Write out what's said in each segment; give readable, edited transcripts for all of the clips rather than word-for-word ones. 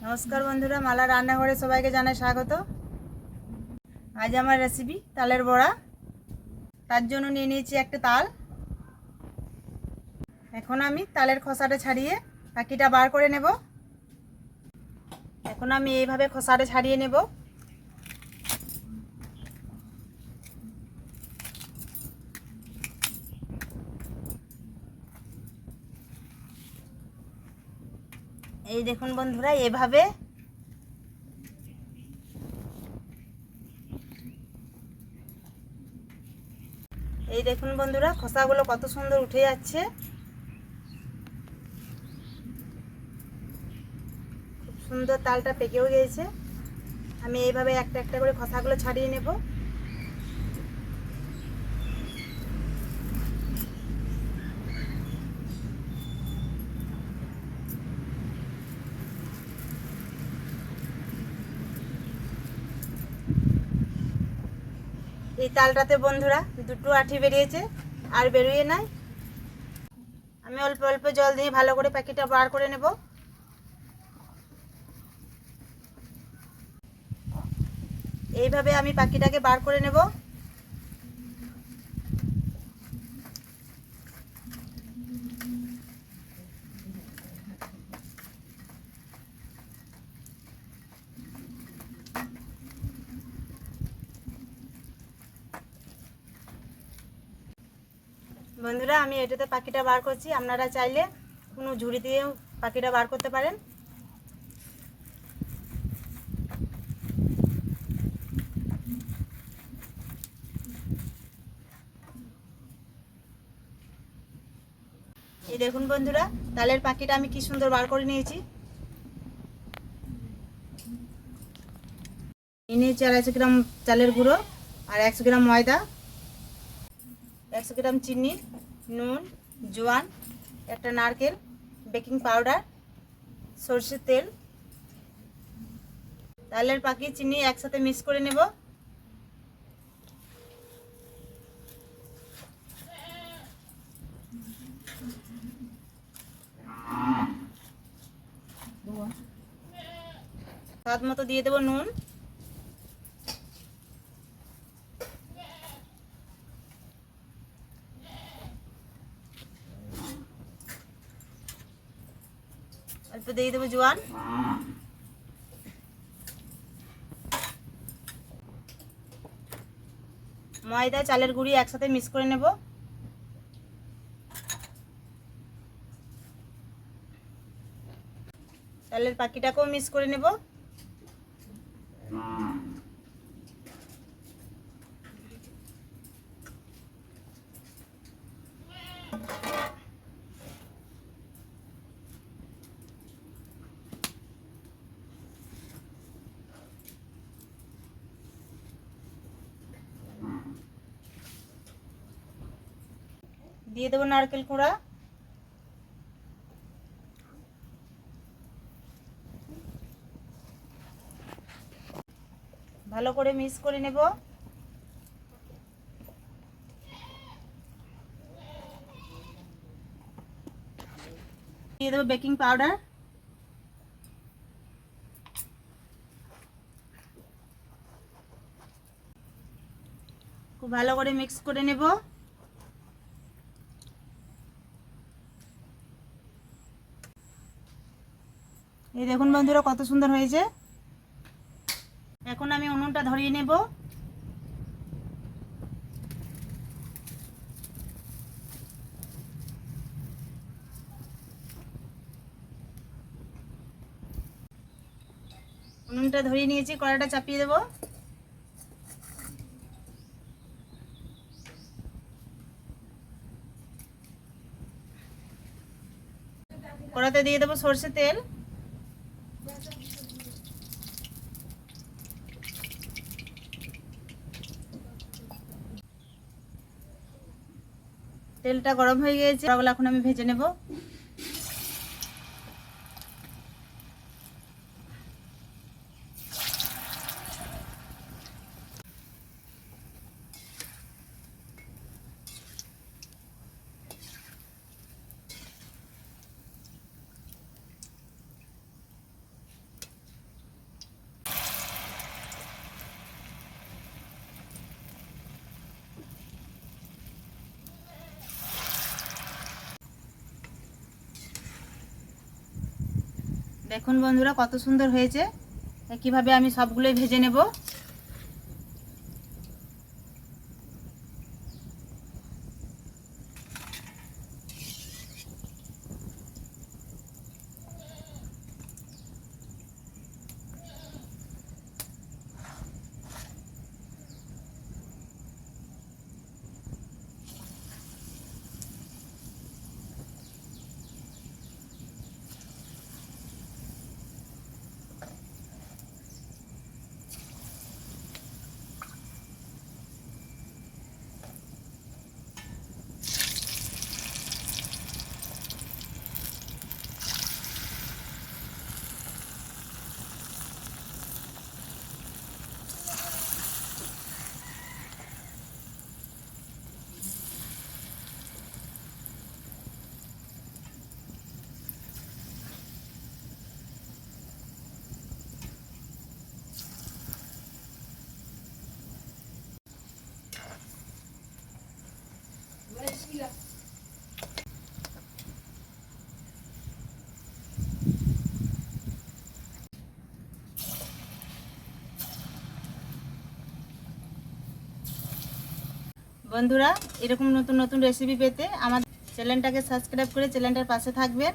নমস্কার বন্ধুরা, মালা রান্নাঘরে সবাইকে জানাই স্বাগত। আজ আমার রেসিপি তালের বড়া। তার জন্য নিয়ে নিয়েছি একটা তাল। এখন আমি তালের খোসাটা ছাড়িয়ে বাকিটা বার করে নেব। এখন আমি এইভাবে খোসাটা ছাড়িয়ে নেব। এই দেখুন বন্ধুরা, এভাবে খোসাগুলো কত সুন্দর উঠে যাচ্ছে। খুব সুন্দর তালটা পেকেও গিয়েছে। আমি এইভাবে একটা একটা করে খোসাগুলো ছাড়িয়ে নেব। এই তালটাতে বন্ধুরা দুটো আঠি বেরিয়েছে, আর বেরিয়ে নাই। আমি অল্প অল্প জল দিয়ে ভালো করে প্যাকেটটা বার করে নেব। এইভাবে আমি পাখিটাকে বার করে নেব। বন্ধুরা, আমি এটাতে পাখিটা বার করছি। আপনারা চাইলে কোনো ঝুড়ি দিয়েও পাখিটা বার করতে পারেন। এই দেখুন বন্ধুরা, তালের পাখিটা আমি কি সুন্দর বার করে নিয়েছি। নিয়েছি 250 গ্রাম চালের গুঁড়ো, আর 100 গ্রাম ময়দা, 100 গ্রাম চিনি, নুন, জোয়ান, একটা নারকেল, বেকিং পাউডার, সরষের তেল। তালের পাখি চিনি একসাথে মিক্স করে নেব। স্বাদ মতো দিয়ে দেবো নুন। অল্প দিয়ে দেবো জোয়ান। ময়দা চালের গুঁড়ি একসাথে মিক্স করে নেব। তালের পাখিটাকেও মিক্স করে নেব। দিয়ে দেবো নারকেল কুড়া। ভালো করে মিক্স করে নেব। দিয়ে দেবো বেকিং পাউডার। খুব ভালো করে মিক্স করে নেব। এই দেখুন বন্ধুরা, কত সুন্দর হয়েছে। এখন আমি উনুনটা ধরিয়ে নেব। উনুনটা ধরিয়ে নিয়েছি, কড়াইটা চাপিয়ে দেব। কড়াতে দিয়ে দেবো সরষের তেল। তেলটা গরম হয়ে গিয়েছে, ওগুলো এখন আমি ভেজে নেব। দেখুন বন্ধুরা কত সুন্দর হয়েছে। কিভাবে আমি সবগুলোই ভেজে নেব। বন্ধুরা এরকম নতুন নতুন রেসিপি পেতে আমাদের চ্যানেলটাকে সাবস্ক্রাইব করে চ্যানেলটার পাশে থাকবেন।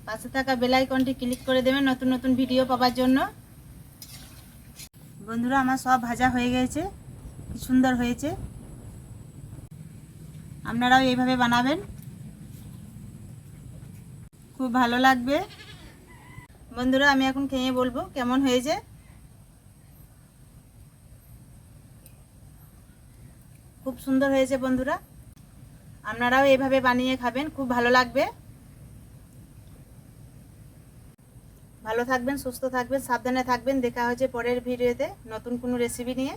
পাশে থাকা বেল আইকনটি ক্লিক করে দেবেন নতুন নতুন ভিডিও পাওয়ার জন্য। বন্ধুরা আমার সব ভাজা হয়ে গেছে, কি সুন্দর হয়েছে। আপনারাও এইভাবে বানাবেন, খুব ভালো লাগবে। বন্ধুরা আমি এখন খেয়ে বলবো কেমন হয়েছে। খুব সুন্দর হয়েছে বন্ধুরা, আপনারাও এইভাবে বানিয়ে খাবেন, খুব ভালো লাগবে। ভালো থাকবেন, সুস্থ থাকবেন, সাবধানে থাকবেন। দেখা হচ্ছে পরের ভিডিওতে নতুন কোনো রেসিপি নিয়ে।